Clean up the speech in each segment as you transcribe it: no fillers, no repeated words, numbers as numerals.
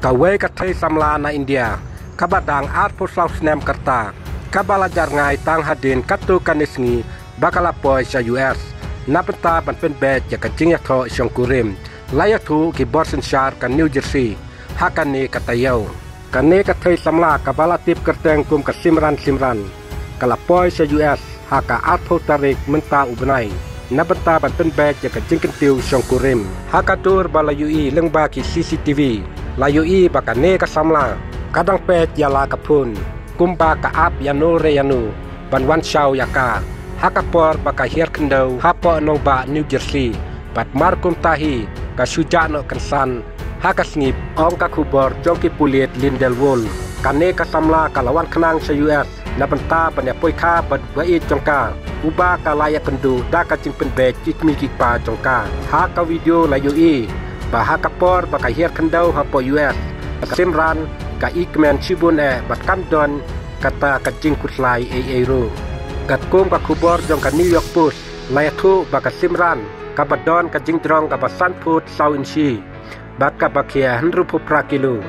Kawai katai samla na India, kabadang art puslang snem kerta, kabalajar ngai tang hadin katu kanisngi bakalapoy sa US, napenta ban bet ya kajing ya tho isyong kurim, layatu ki Borsenshire kan New Jersey, hakani katayaw. Kani katai samla kabalatip kerteng kum kasimran kalapoy sa US, haka art tarik menta ubnai. Napenta ban bet ya kajing kentiu isyong kurim, hakatur balayui lengba ki CCTV. Layui bakane kasamla, kadang pet yala kapun, kumba ka ap yanu reyanu, ban wan shaw yaka, hakapor baka hier kendau, hapo nong ba New Jersey, bat markum tahi, ka suja no kensan, hakasngip, ong ka kubor jongki pulit lindel wol, kane kasamla kalawan kenang sa US, napenta ban yapoi ka bat wait jongka, uba ka layak kendu, daka jingpen bet jikmi kikpa jongka, haka video layui, bah kapor baka hier kendau hapo US Simran ka ikmen cibun bat kamdon kata kajing kuslai ro kat kum ka kubor jong ka New York Post layatu baka Simran ka badon ka jingdrong ka basan put sawinsi bat ka bakia henru pupra kilo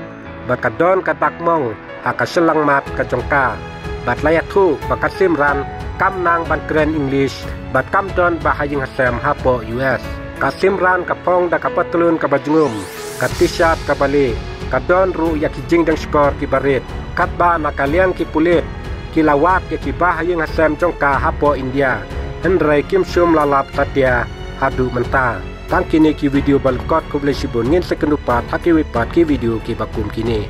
bat ka don ka takmong haka selang mat ka jongka bat layatu baka Simran kam nang ban keren English bat kamdon bahaying hasem hapo US Kasimran kapong da kapatulun kabajngum, katisat kabali, kadon ru ya kijing dang skor kibarit, katba nakaliang kipulit, kilawak ya kibahayeng hasem jongka hapo India, henry kimsum lalap satya hadu menta. Tang kini ki video balkot kublai sibun ngin sekenupat haki wipat ki video ki bakum kini.